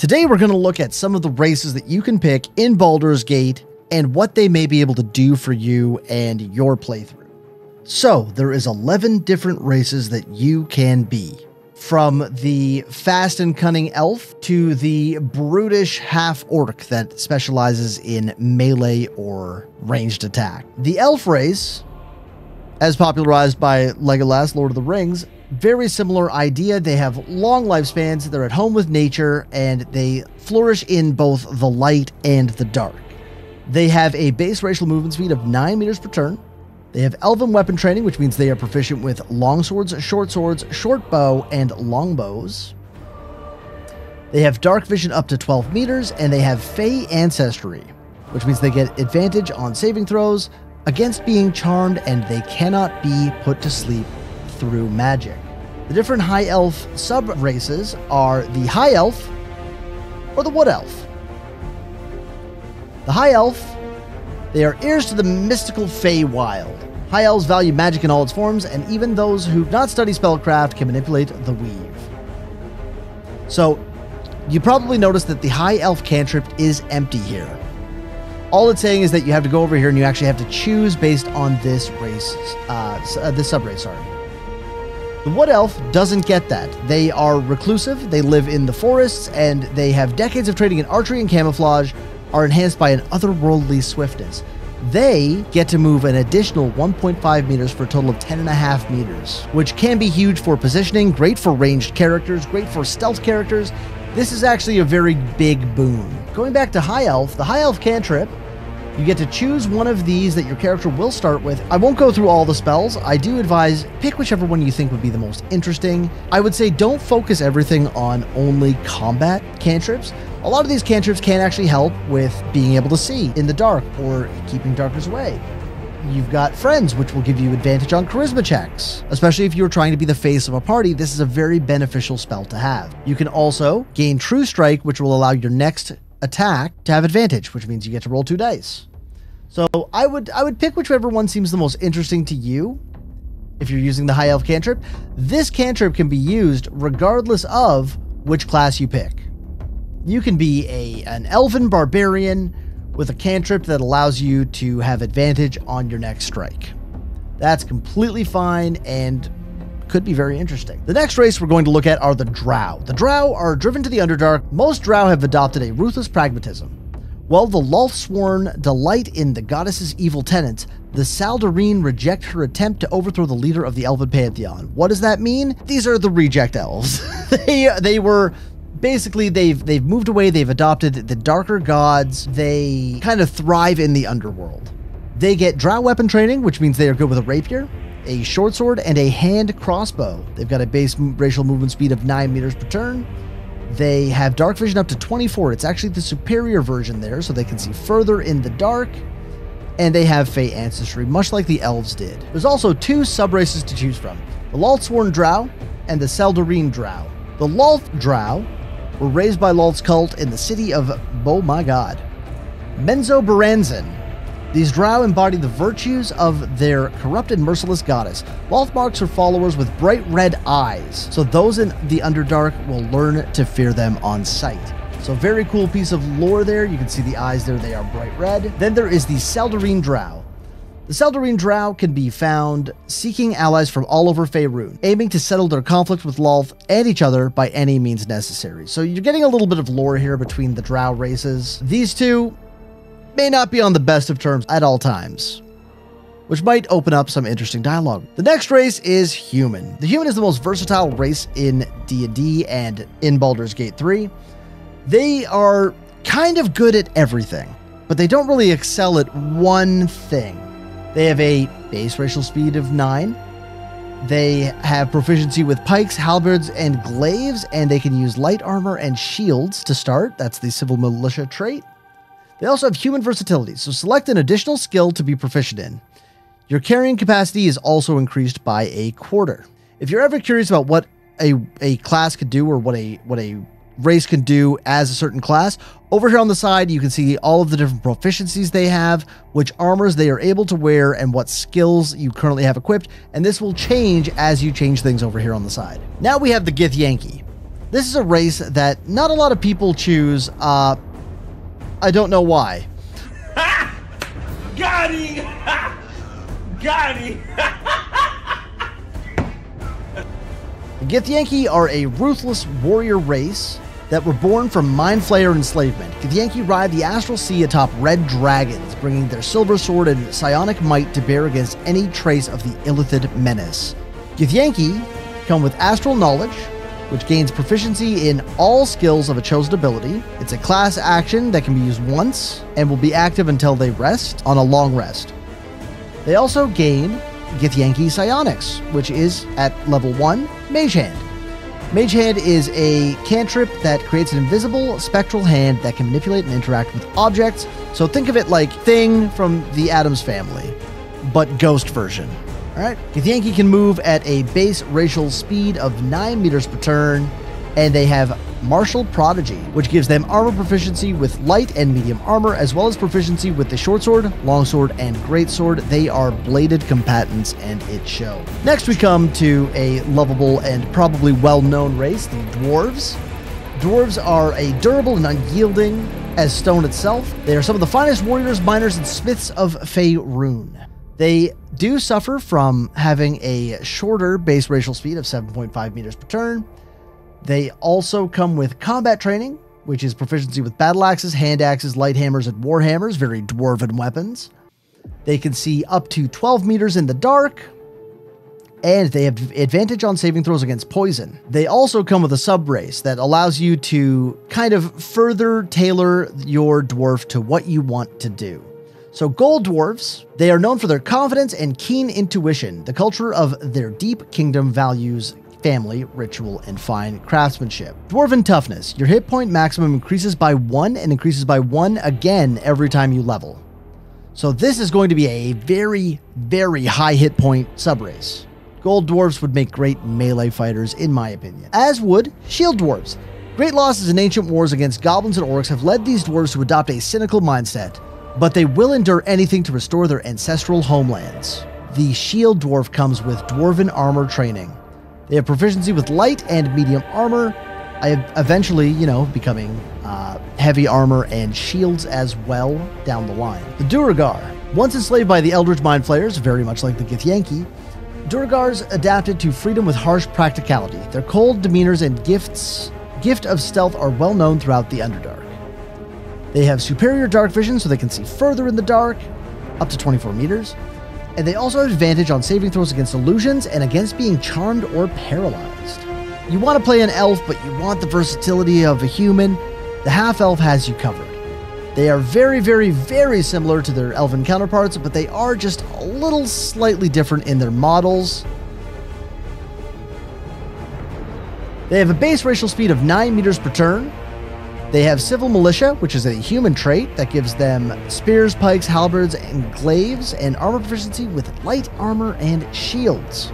Today we're going to look at some of the races that you can pick in Baldur's Gate and what they may be able to do for you and your playthrough. So there is 11 different races that you can be. From the fast and cunning elf to the brutish half-orc that specializes in melee or ranged attack. The elf race, as popularized by Legolas, Lord of the Rings, very similar idea. They have long lifespans, they're at home with nature, and they flourish in both the light and the dark. They have a base racial movement speed of 9 meters per turn. They have elven weapon training, which means they are proficient with longswords, short bow, and longbows. They have dark vision up to 12 meters, and they have Fey ancestry, which means they get advantage on saving throws against being charmed, and they cannot be put to sleep through magic. The different high elf sub-races are the high elf or the wood elf. The high elf, they are heirs to the mystical Feywild. High elves value magic in all its forms, and even those who do not study spellcraft can manipulate the weave. So, you probably noticed that the high elf cantrip is empty here. All it's saying is that you have to go over here and you actually have to choose based on this race, this sub-race, sorry. The wood elf doesn't get that. They are reclusive, they live in the forests, and they have decades of training in archery and camouflage, are enhanced by an otherworldly swiftness. They get to move an additional 1.5 meters for a total of 10.5 meters, which can be huge for positioning, great for ranged characters, great for stealth characters. This is actually a very big boon. Going back to high elf, the high elf cantrip, you get to choose one of these that your character will start with. I won't go through all the spells. I do advise pick whichever one you think would be the most interesting. I would say don't focus everything on only combat cantrips. A lot of these cantrips can actually help with being able to see in the dark or keeping darkness away. You've got friends, which will give you advantage on charisma checks. Especially if you're trying to be the face of a party, this is a very beneficial spell to have. You can also gain True Strike, which will allow your next attack to have advantage, which means you get to roll 2 dice. So I would pick whichever one seems the most interesting to you. If you're using the high elf cantrip, this cantrip can be used regardless of which class you pick. You can be an elven barbarian with a cantrip that allows you to have advantage on your next strike. That's completely fine and could be very interesting. The next race we're going to look at are the Drow. The Drow are driven to the Underdark. Most Drow have adopted a ruthless pragmatism. While the Lolthsworn delight in the goddess's evil tenets, the Saldarine reject her attempt to overthrow the leader of the Elven Pantheon. What does that mean? These are the reject elves. They were basically, they've moved away, they've adopted the darker gods, they kind of thrive in the underworld. They get Drow weapon training, which means they are good with a rapier, a short sword, and a hand crossbow. They've got a base racial movement speed of 9 meters per turn. They have dark vision up to 24. It's actually the superior version there, so they can see further in the dark. And they have Fey ancestry, much like the Elves did. There's also 2 sub-races to choose from, the Lolthsworn Drow and the Saldarine Drow. The Lolth Drow were raised by Lolth's cult in the city of, oh my god, Menzoberranzan. These Drow embody the virtues of their corrupt and merciless goddess. Lolth marks her followers with bright red eyes, so those in the Underdark will learn to fear them on sight. So very cool piece of lore there. You can see the eyes there, they are bright red. Then there is the Saldarine Drow. The Saldarine Drow can be found seeking allies from all over Faerun, aiming to settle their conflict with Lolth and each other by any means necessary. So you're getting a little bit of lore here between the Drow races. These two may not be on the best of terms at all times, which might open up some interesting dialogue. The next race is Human. The Human is the most versatile race in D&D and in Baldur's Gate 3. They are kind of good at everything, but they don't really excel at one thing. They have a base racial speed of 9. They have proficiency with pikes, halberds, and glaives, and they can use light armor and shields to start. That's the civil militia trait. They also have human versatility, so select an additional skill to be proficient in. Your carrying capacity is also increased by 1/4. If you're ever curious about what a class could do or what a race can do as a certain class, over here on the side you can see all of the different proficiencies they have, which armors they are able to wear, and what skills you currently have equipped, and this will change as you change things over here on the side. Now we have the Githyanki. This is a race that not a lot of people choose. I don't know why. Got him! Got him! The Githyanki are a ruthless warrior race that were born from Mind Flayer enslavement. Githyanki ride the astral sea atop red dragons, bringing their silver sword and psionic might to bear against any trace of the Illithid menace. Githyanki come with astral knowledge, which gains proficiency in all skills of a chosen ability. It's a class action that can be used once and will be active until they rest on a long rest. They also gain Githyanki Psionics, which is at level 1, Mage Hand. Mage Hand is a cantrip that creates an invisible spectral hand that can manipulate and interact with objects. So think of it like Thing from the Addams Family, but ghost version. Alright, Githyanki can move at a base racial speed of 9 meters per turn, and they have Martial Prodigy, which gives them armor proficiency with light and medium armor, as well as proficiency with the short sword, long sword, and great sword. They are bladed combatants, and it shows. Next, we come to a lovable and probably well-known race, the Dwarves. Dwarves are a durable and unyielding as stone itself. They are some of the finest warriors, miners, and smiths of Faerun. They do suffer from having a shorter base racial speed of 7.5 meters per turn. They also come with combat training, which is proficiency with battle axes, hand axes, light hammers, and war hammers, very dwarven weapons. They can see up to 12 meters in the dark, and they have advantage on saving throws against poison. They also come with a sub-race that allows you to kind of further tailor your dwarf to what you want to do. So Gold Dwarves, they are known for their confidence and keen intuition. The culture of their deep kingdom values family, ritual, and fine craftsmanship. Dwarven Toughness. Your hit point maximum increases by 1 and increases by 1 again every time you level. So this is going to be a very, very high hit point subrace. Gold Dwarves would make great melee fighters, in my opinion. As would Shield Dwarves. Great losses in ancient wars against goblins and orcs have led these dwarves to adopt a cynical mindset, but they will endure anything to restore their ancestral homelands. The Shield Dwarf comes with Dwarven Armor training. They have proficiency with light and medium armor, eventually, becoming heavy armor and shields as well down the line. The Duergar. Once enslaved by the Eldritch Mind Flayers, very much like the Githyanki, Duergars adapted to freedom with harsh practicality. Their cold demeanors and gift of stealth are well known throughout the Underdark. They have superior dark vision, so they can see further in the dark, up to 24 meters. And they also have advantage on saving throws against illusions and against being charmed or paralyzed. You want to play an elf, but you want the versatility of a human. The half-elf has you covered. They are very, very, very similar to their elven counterparts, but they are just a little slightly different in their models. They have a base racial speed of 9 meters per turn. They have Civil Militia, which is a human trait that gives them spears, pikes, halberds, and glaives, and armor proficiency with light armor and shields.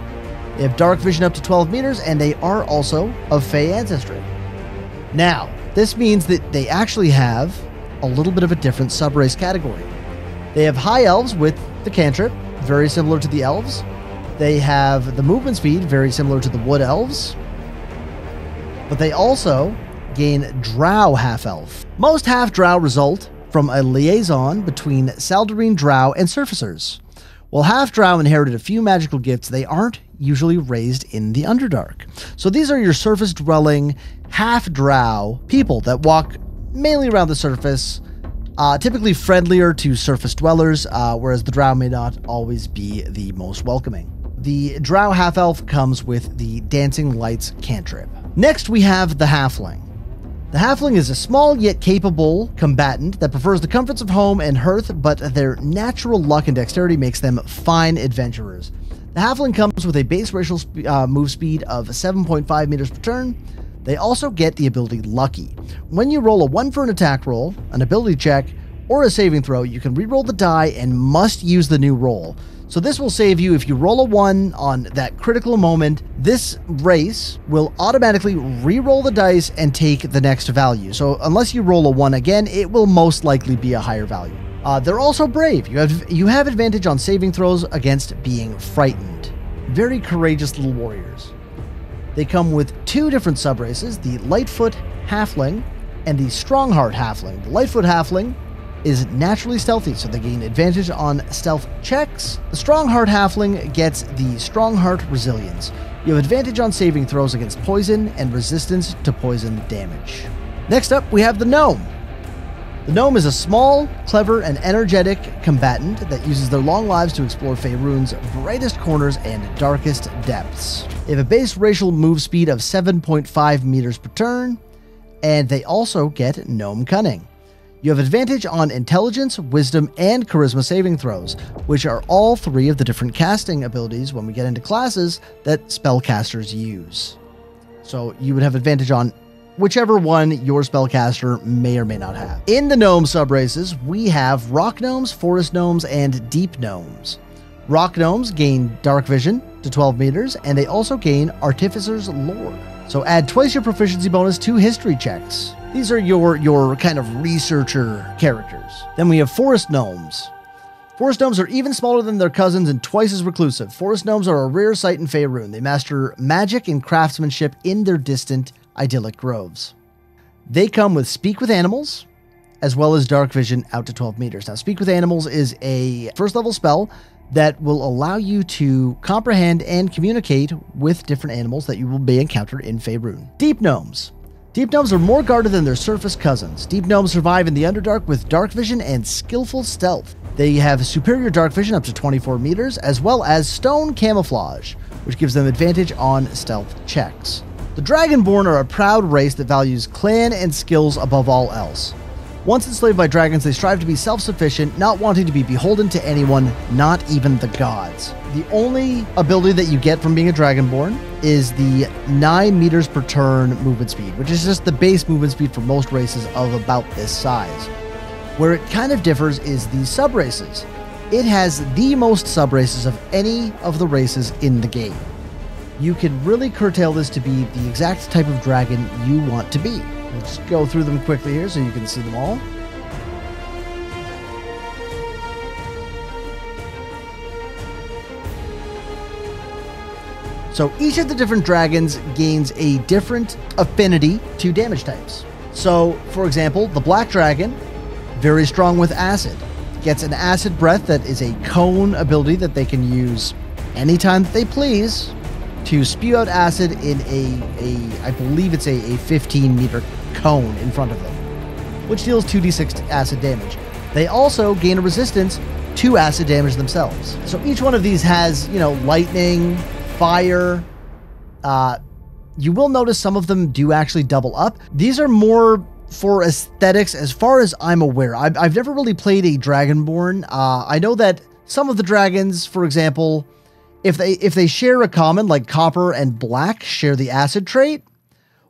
They have dark vision up to 12 meters, and they are also of Fey ancestry. Now, this means that they actually have a little bit of a different subrace category. They have High Elves with the cantrip, very similar to the Elves. They have the movement speed, very similar to the Wood Elves. But they also gain Drow Half-Elf. Most Half-Drow result from a liaison between Saldarine Drow and Surfacers. While Half-Drow inherited a few magical gifts, they aren't usually raised in the Underdark. So these are your surface-dwelling Half-Drow people that walk mainly around the surface, typically friendlier to surface dwellers, whereas the Drow may not always be the most welcoming. The Drow Half-Elf comes with the Dancing Lights cantrip. Next, we have the Halfling. The Halfling is a small yet capable combatant that prefers the comforts of home and hearth, but their natural luck and dexterity makes them fine adventurers. The Halfling comes with a base racial move speed of 7.5 meters per turn. They also get the ability Lucky. When you roll a 1 for an attack roll, an ability check, or a saving throw, you can reroll the die and must use the new roll. So this will save you if you roll a 1 on that critical moment. This race will automatically re-roll the dice and take the next value. So unless you roll a 1 again, it will most likely be a higher value. They're also brave. You have advantage on saving throws against being frightened. Very courageous little warriors. They come with two different subraces, the Lightfoot Halfling and the Strongheart Halfling. The Lightfoot Halfling is naturally stealthy, so they gain advantage on stealth checks. The Strongheart Halfling gets the Strongheart Resilience. You have advantage on saving throws against poison and resistance to poison damage. Next up, we have the Gnome. The Gnome is a small, clever, and energetic combatant that uses their long lives to explore Faerun's brightest corners and darkest depths. They have a base racial move speed of 7.5 meters per turn, and they also get Gnome Cunning. You have advantage on intelligence, wisdom, and charisma saving throws, which are all three of the different casting abilities when we get into classes that spellcasters use. So you would have advantage on whichever one your spellcaster may or may not have. In the gnome subraces, we have rock gnomes, forest gnomes, and deep gnomes. Rock gnomes gain dark vision to 12 meters, and they also gain artificer's lore. So add twice your proficiency bonus to history checks. These are your kind of researcher characters. Then we have forest gnomes. Forest gnomes are even smaller than their cousins and twice as reclusive. Forest gnomes are a rare sight in Faerun. They master magic and craftsmanship in their distant, idyllic groves. They come with Speak with Animals, as well as Dark Vision out to 12 meters. Now, Speak with Animals is a first level spell that will allow you to comprehend and communicate with different animals that you will be encountered in Faerun. Deep Gnomes. Deep Gnomes are more guarded than their surface cousins. Deep Gnomes survive in the Underdark with Dark Vision and skillful stealth. They have superior Dark Vision up to 24 meters, as well as Stone Camouflage, which gives them advantage on stealth checks. The Dragonborn are a proud race that values clan and skills above all else. Once enslaved by dragons, they strive to be self-sufficient, not wanting to be beholden to anyone, not even the gods. The only ability that you get from being a Dragonborn is the 9 meters per turn movement speed, which is just the base movement speed for most races of about this size. Where it kind of differs is the sub-races. It has the most sub-races of any of the races in the game. You can really curtail this to be the exact type of dragon you want to be. We'll just go through them quickly here so you can see them all. So each of the different dragons gains a different affinity to damage types. So, for example, the Black Dragon, very strong with acid, gets an acid breath that is a cone ability that they can use anytime that they please to spew out acid in I believe it's a 15 meter cone in front of them, which deals 2d6 acid damage. They also gain a resistance to acid damage themselves. So each one of these has, lightning, fire. You will notice some of them do actually double up. These are more for aesthetics as far as I'm aware. I've never really played a Dragonborn. I know that some of the dragons, for example, if they share a common, like copper and black share the acid trait,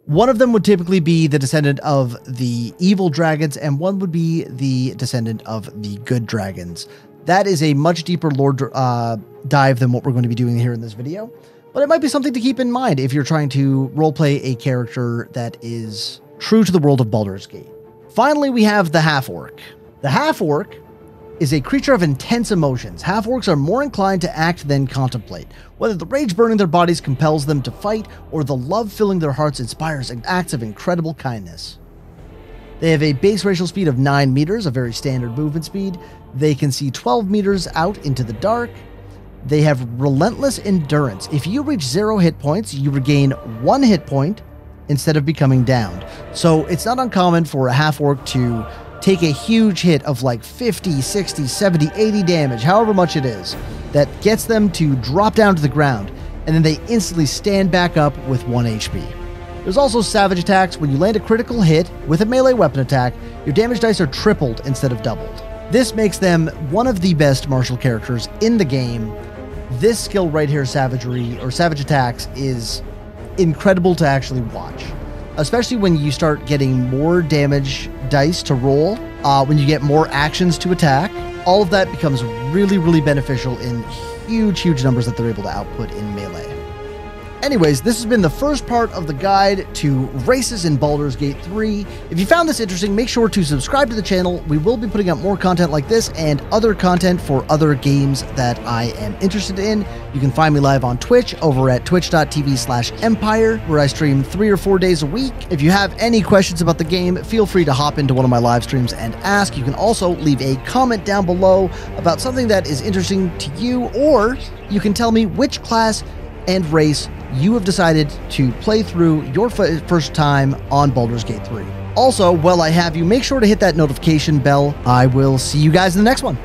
one of them would typically be the descendant of the evil dragons, and one would be the descendant of the good dragons. That is a much deeper lore dive than what we're going to be doing here in this video, but it might be something to keep in mind if you're trying to roleplay a character that is true to the world of Baldurs Gate. Finally, we have the Half-Orc. The Half-Orc is a creature of intense emotions. Half-orcs are more inclined to act than contemplate, whether the rage burning their bodies compels them to fight or the love filling their hearts inspires acts of incredible kindness. They have a base racial speed of 9 meters, a very standard movement speed. They can see 12 meters out into the dark. They have relentless endurance. If you reach 0 hit points, you regain 1 hit point instead of becoming downed. So it's not uncommon for a half-orc to take a huge hit of like 50, 60, 70, 80 damage, however much it is, that gets them to drop down to the ground, and then they instantly stand back up with 1 HP. There's also savage attacks. When you land a critical hit with a melee weapon attack, your damage dice are tripled instead of doubled. This makes them one of the best martial characters in the game. This skill right here, savagery or savage attacks, is incredible to actually watch, especially when you start getting more damage dice to roll, when you get more actions to attack. All of that becomes really, really beneficial in huge, huge numbers that they're able to output in melee. Anyways, this has been the first part of the guide to races in Baldur's Gate 3. If you found this interesting, make sure to subscribe to the channel. We will be putting up more content like this and other content for other games that I am interested in. You can find me live on Twitch over at twitch.tv/empire, where I stream 3 or 4 days a week. If you have any questions about the game, feel free to hop into one of my live streams and ask. You can also leave a comment down below about something that is interesting to you, or you can tell me which class and race you have decided to play through your first time on Baldur's Gate 3. Also, while I have you, make sure to hit that notification bell. I will see you guys in the next one.